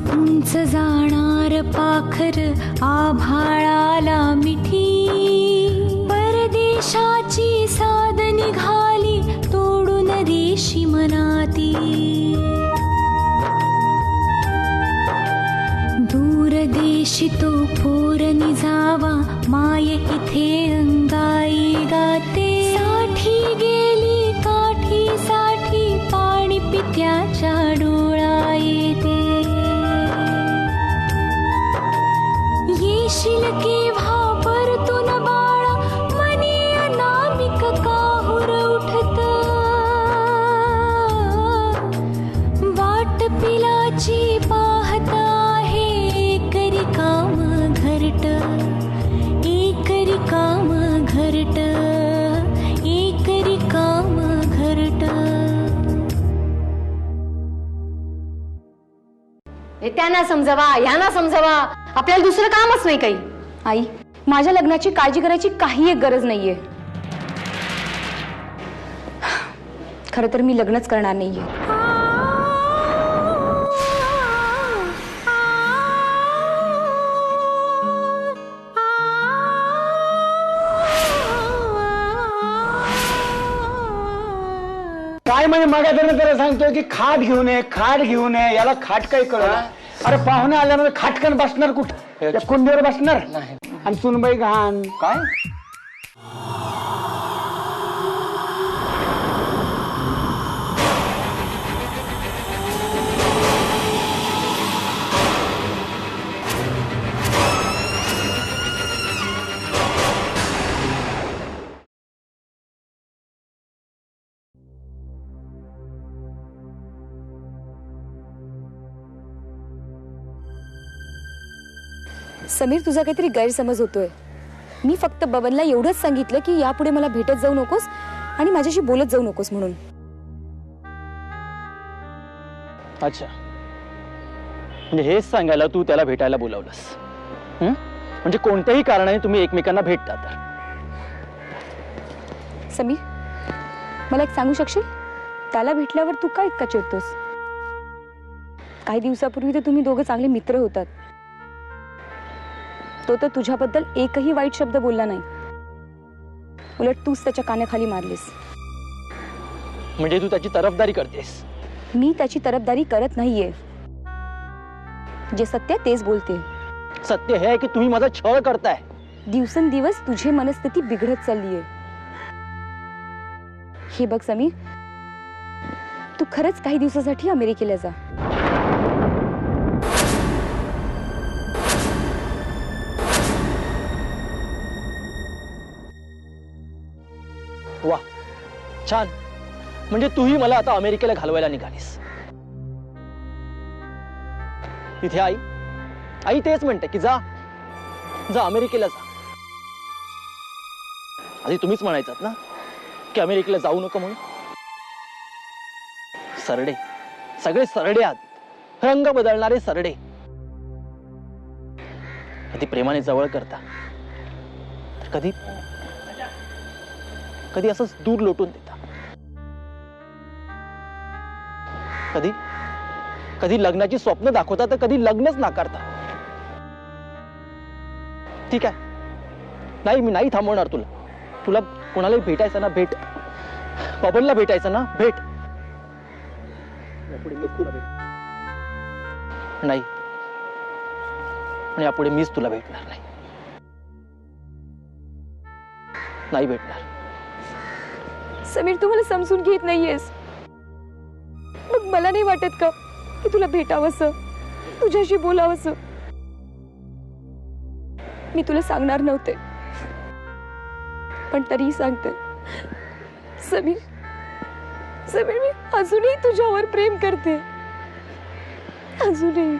उंच जाणार पाखर आभाळाला मिठी, परदेशाची साद निघाली तोडून रेशी मनाती। दूर देशी तो पोर निजावा माय इथे अंगाई गाते। साठी गेली काठी साठी पाणी पित्याच्या डोळा येते। येशील केव्हा परतून बाळा मनी अनामिक काहुर उठत। वाट पिलाची पाहत आहे एकरी काम घरट, एकरी काम घरट, एकरी काम घरट। त्यांना समजावा ह्यांना समजावा, आपल्याला दुसरं कामच नाही काही। आई, माझ्या लग्नाची काळजी करायची काही एक गरज नाहीये। खरं तर मी लग्नच करणार नाहीये। काय म्हणजे मागायचं त्याला सांगतोय की खाट घेऊन ये, खाट घेऊन ये। याला खाट काही कळलं? अरे पाहुणे आल्यानंतर खाटकन बसणार कुठं? त्या कुंडीवर बसणार आणि सुनबाई घाण काय? समीर, तुझा काहीतरी गैरसमज होतोय। मी फक्त बबनला एवढंच सांगितलं की यापुढे मला भेटत जाऊ नकोस आणि माझ्याशी बोलत जाऊ नकोस म्हणून। अच्छा, म्हणजे हेच सांगायला तू त्याला भेटायला बोलावलंस? म्हणजे कोणत्याही कारणाने तुम्ही एकमेकांना भेटता तर? समीर, मला एक सांगू शकशील, त्याला भेटल्यावर तू का इतका चिडतोस? काही दिवसापूर्वी तर तुम्ही दोघं चांगले मित्र होतात। तो तर तुझ्याबद्दल एकही वाईट शब्द बोलला नाही, उलट तूच त्याच्या कानाखाली मारलीस। म्हणजे तू त्याची तरफदारी करतेस? मी त्याची तरफदारी करत नाहीये, जे सत्य तेच बोलते। सत्य हे आहे की तुम्ही माझा छळ करताय। दिवसेंदिवस तुझी मनस्थिती बिघडत चाललीये। हे बघ समीर, तू खरंच काही दिवसासाठी अमेरिकेला जा। वा, छान। म्हणजे तूही मला आता अमेरिकेला घालवायला निघालीस। तिथे आई आई तेच म्हणते की जा जा अमेरिकेला जा। आधी तुम्हीच म्हणायचात ना की अमेरिकेला जाऊ नको म्हणून। सरडे, सगळे सरडे आहात, रंग बदलणारे सरडे। कधी प्रेमाने जवळ करता तर कधी कधी असंच दूर लोटून देता। कधी कधी लग्नाची स्वप्न दाखवता तर कधी लग्नच नाकारता। ठीक आहे, नाही मी नाही थांबवणार तुला। तुला कोणालाही भेटायचं ना भेट, बबनला भेटायचं ना भेट। नाही, आणि यापुढे मीच तुला भेटणार नाही, नाही भेटणार। समीर, तू मला समजून घेत नाहीयेस। मग मला नाही वाटत का की तुला भेटावंसं, तुझ्याशी बोलावंसं? मी तुला सांगणार नव्हते, पण तरीही सांगते। समीर, समीर, मी अजूनही तुझ्यावर प्रेम करते, अजूनही।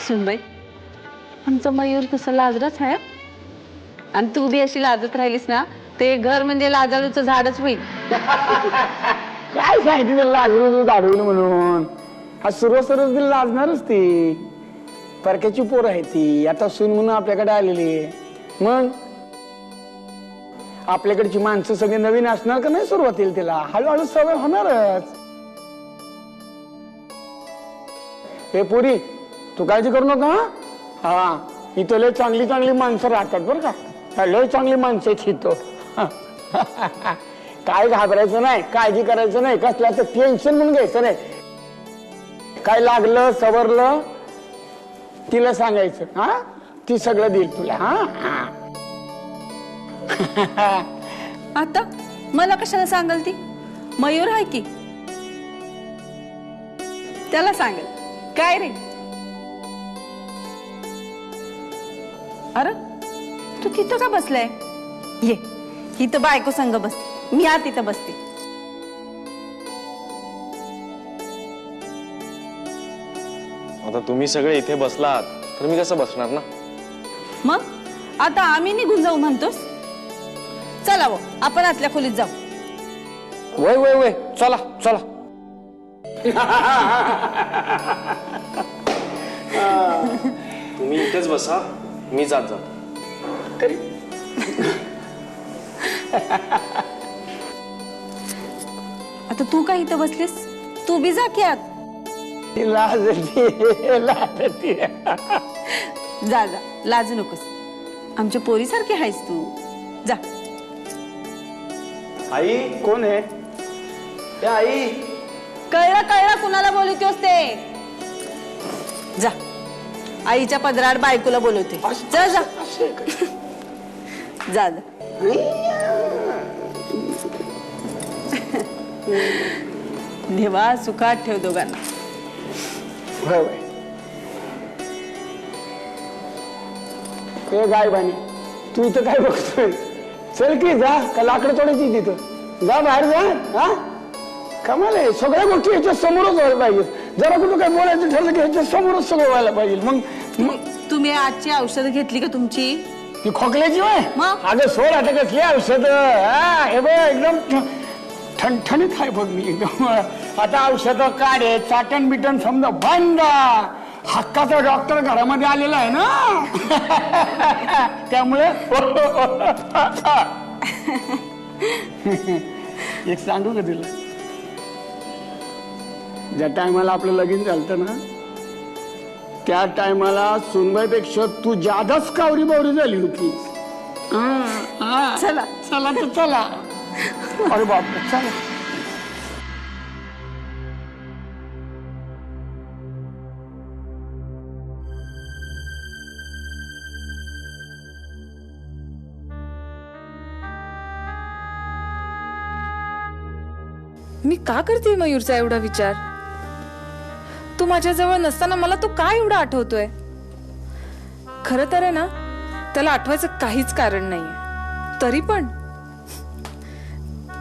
सुनबाई आमचा मयूर तसं लाजराच आहे आणि तू बी अशी लाजत राहिलीस ना ते घर म्हणजे लाजाळूचं झाडच होईल. काय सांगितलं लाजून दाडवून म्हणून? हा सुरुवात लाजणारच ती. परक्याची पोर आहे ती. आता सून म्हणून आपल्याकडे आलेली आहे. मग आपल्याकडची माणसं सगळी नवीन असणार का नाही सुरुवातीला तिला? हळूहळू सवय होणारच. हे पुरी तू काळजी करू नका. हा इथं लय चांगली चांगली माणसं राहतात बरं का. लय चांगली माणसं आहेत इथं. काय घाबरायचं नाही, काळजी करायचं नाही, कसल्याचं टेन्शन म्हणून घ्यायचं नाही. काय लागलं सवरलं तिला सांगायचं. हा ती सगळं देईल तुला. हा आता मला कशाला सांगाल ती? मयूर आहे की त्याला सांगेल. काय रे अरे तू तिथं का बसलाय? ये इथं बायको संग बस. मी आत इथं बसते. आता तुम्ही सगळे इथे बसलात तर मी कसं बसणार ना. मग आता आम्ही निघून जाऊ म्हणतोस? चला वो आपण आतल्या खोलीत जाऊ. वय वय वय चला चला. तुम्ही इथेच बसा मी जात जातो. आता तू काय इथं बसलीस? तू बी जा की आत. लाजती. जा जा लाजू नकोस. आमच्या पोरीसारखी आहेस तू. जा. आई कोण आहे? आई कळलं कळलं कुणाला बोलवतेस ते. जा आईच्या पदरात बायकोला बोलवते. जा जा जा जा. देवा सुखात ठेव दोघांना. हे गाय बानी तू इथं काय बघतोय? चल की जा. का लाकडं तोडायची तिथं? जा बाहेर जा. हा कमाल आहे. सगळ्या गोष्टी ह्याच्या समोरच व्हायला पाहिजे. जरा कुठं काय बोलायचं ठरलं की ह्याच्या समोरच सगळं व्हायला पाहिजे. मग तुम्ही आजची औषधं घेतली का तुमची? ती खोकल्याची वय मग? अगं सोड आता कसली औषध. हे बघ एकदम ठणठणीत आहे बघ मी एकदम. आता औषध काढे चाटण बिटण समजा बंद. हक्काचा डॉक्टर घरामध्ये आलेला आहे ना. त्यामुळे एक सांगू का तुला? ज्या टायमाला आपलं लगीन झालं ना त्या टायमाला सुनबाईपेक्षा तू जादाच कावरी बावरी झाली होती. चला चला तर चला. अरे बापरे चला. मी का करते मयूरचा एवढा विचार? तू माझ्याजवळ नसताना मला तो का एवढा आठवतोय? खरं तर आहे ना त्याला आठवायचं काहीच कारण नाहीये.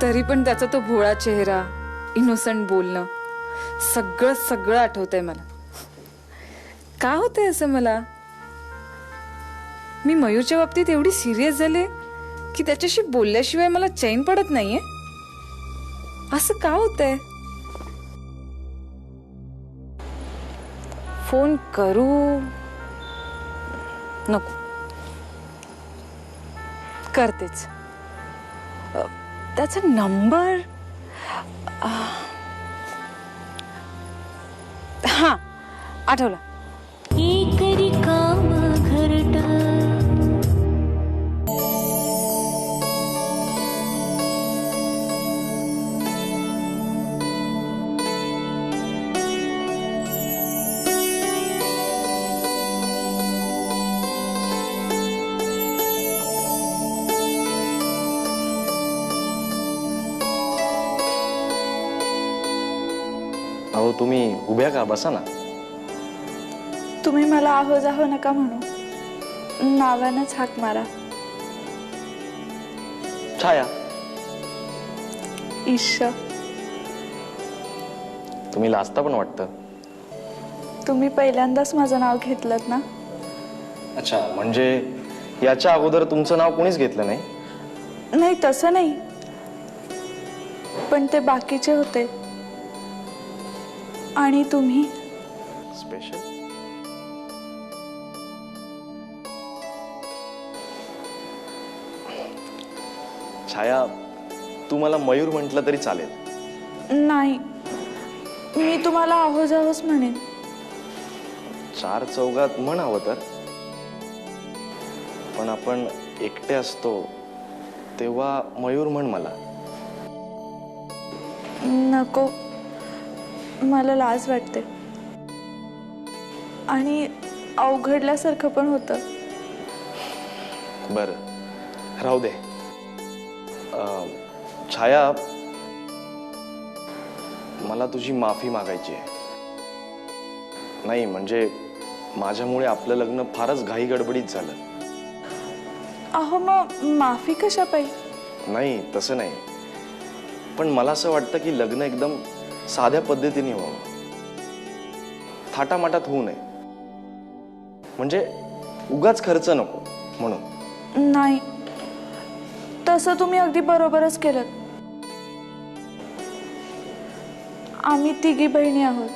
तरी पण त्याचा तो भोळा चेहरा, इनोसंट बोलणं सगळं सगळं आठवतंय मला. का होतंय असं मला? मी मयूरच्या बाबतीत एवढी सिरियस झाले की त्याच्याशी बोलल्याशिवाय मला चैन पडत नाहीये. असं का होतंय? फोन करू नको. करतेच. त्याचा नंबर हा आठवला. एक रिकाम घरट अहो तुम्ही उभ्या का? बसा ना. तुम्ही मला आहो जाहो नका म्हणू. नावानंच हाक मारा. छाया ईश तुम्ही लाजता पण वाटतं. तुम्ही पहिल्यांदाच माझं नाव घेतलं ना? अच्छा, म्हणजे याच्या अगोदर तुमचं नाव कोणीच घेतलं नाही? नाही, तसं नाही, पण ते बाकीचे होते. आणि तुम्ही? स्पेशल? छाया, तू मला मयूर म्हटलं तरी चालेल. नाही, मी तुम्हाला आहोजावच म्हणेन. चार चौघात म्हण हवं तर, पण आपण एकटे असतो तेव्हा मयूर म्हण मला. नको, मला लाज वाटते आणि अवघडल्यासारखं पण होतं. बरं, राहू दे. छाया, मला तुझी माफी मागायची आहे. नाही म्हणजे माझ्यामुळे आपलं लग्न फारच घाई गडबडीत झालं. अहो, मग माफी कशा पाहिजे? नाही, तसं नाही, पण मला असं वाटतं की लग्न एकदम साध्या पद्धतीने व्हावं, थाटामाटात होऊ नये, म्हणजे उगाच खर्च नको म्हणून. नाही, तसं तुम्ही अगदी बरोबरच केलं. आम्ही तिघी बहिणी आहोत.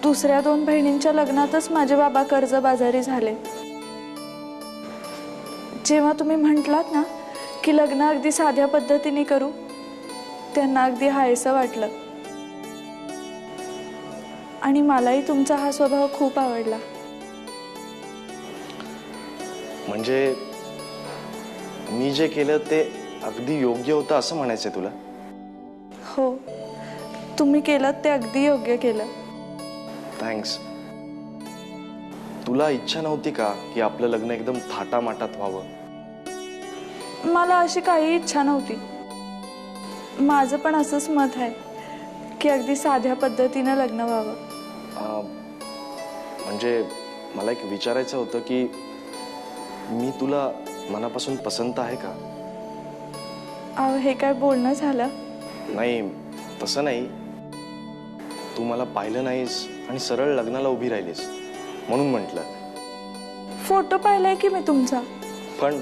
दुसऱ्या 2 बहिणींच्या लग्नातच माझे बाबा कर्जबाजारी झाले. जेव्हा तुम्ही म्हटलात ना की लग्न अगदी साध्या पद्धतीने करू, त्यांना अगदी हायसं वाटलं. आणि मलाही तुमचा हा स्वभाव खूप आवडला. म्हणजे मी जे केलं ते अगदी योग्य होतं असं म्हणायचंय तुला? हो, तुम्ही केलं ते अगदी योग्य केलं. थँक्स. तुला इच्छा नव्हती का की आपलं लग्न एकदम थाटामाटात व्हावं? मला अशी काही इच्छा नव्हती. माझं पण असंच मत आहे की अगदी साध्या पद्धतीनं लग्न व्हावं. म्हणजे मला एक विचारायचं होतं की मी तुला मनापासून पसंत आहे का? अहो, हे काय बोलणं झालं? नाही, तसं नाही. तू मला पाहिलं नाहीस आणि सरळ लग्नाला उभी राहिलीस म्हणून म्हटलं. फोटो पाहिलाय की मी तुमचा. पण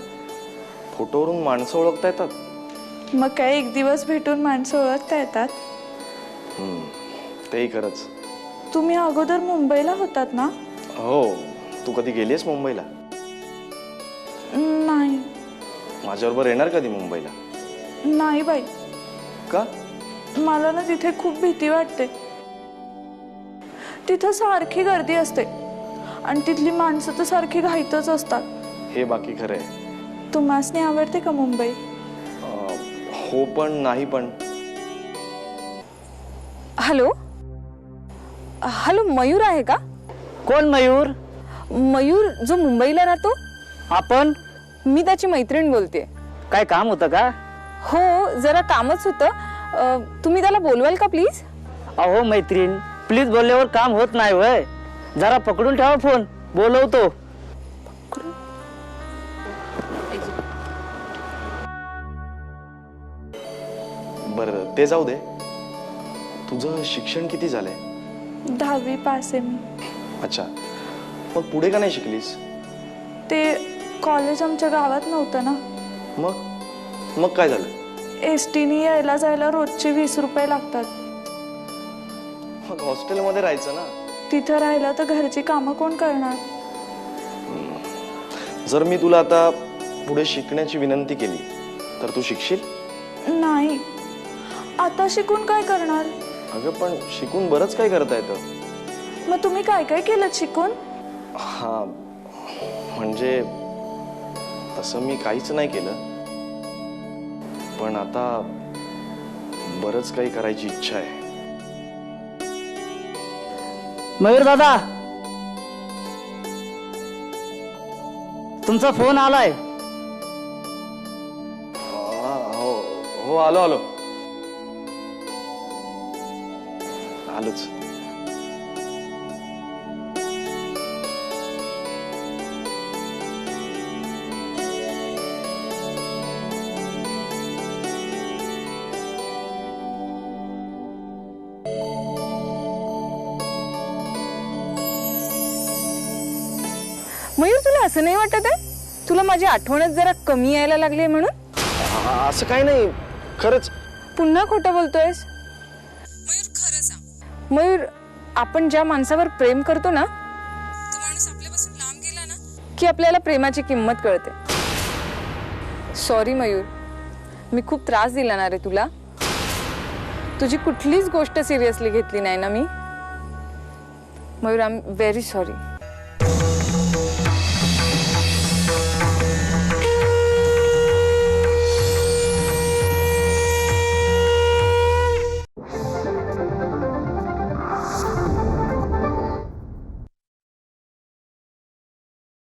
फोटोवरून माणसं ओळखता येतात? मग काय एक दिवस भेटून माणसं ओळखता येतात? तेही खरंच. तुम्ही अगोदर मुंबईला होतात ना? हो. तू कधी गेलीस मुंबईला? नाही. माझ्याबरोबर येणार कधी मुंबईला? नाही बाई. का? मला ना तिथे खूप भीती वाटते. तिथं सारखी गर्दी असते आणि तिथली माणसं तर सारखी घाईतच असतात. हे बाकी खरं आहे. तुम्हासनी आवडते का मुंबई? हो पण नाही पण. हॅलो हॅलो, मयूर आहे का? कोण मयूर? मयूर जो मुंबईला राहतो. आपण? मी त्याची मैत्रीण बोलते. काय काम होतं का? हो, जरा कामच होतं. तुम्ही त्याला बोलवाल का प्लीज? अहो मैत्रीण, प्लीज बोलल्यावर काम होत नाही वय. जरा पकडून ठेवा फोन, बोलवतो. बरं, ते जाऊ दे. तुझं शिक्षण किती झालंय? 10वी पास आहे मी. अच्छा, मग पुढे का नाही शिकलीस? ते कॉलेज आमच्या गावात नव्हतं ना. मग काय झालं? एसटीने यायला जायला रोजचे 20 रुपये लागतात. मग हॉस्टेलमध्ये राहायचं ना. तिथं राहिलं तर घरची कामं कोण करणार? जर मी तुला आता पुढे शिकण्याची विनंती केली तर तू शिकशील? नाही. आता शिकून काय करणार? अगं, पण शिकून बरंच काय करता येतं. मग तुम्ही काय काय केलं शिकून? हा, म्हणजे तसं मी काहीच नाही केलं, पण आता बरंच काही करायची इच्छा आहे. मयूर दादा, तुमचा फोन आलाय. हो, आलोच. मयूर तुला असं नाही वाटत आहे तुला माझी आठवणच जरा कमी यायला लागली म्हणून? असं काही नाही, खरंच. पुन्हा खोटं बोलतोयस? मयूर खरं सांग. मयूर, आपण ज्या माणसावर प्रेम करतो ना तो माणूस आपल्यापासून लांब गेला ना की आपल्याला प्रेमाची किंमत कळते. सॉरी मयूर, मी खूप त्रास दिला ना रे तुला. तुझी कुठलीच गोष्ट सिरियसली घेतली नाही ना मी. Mayur, I am very sorry.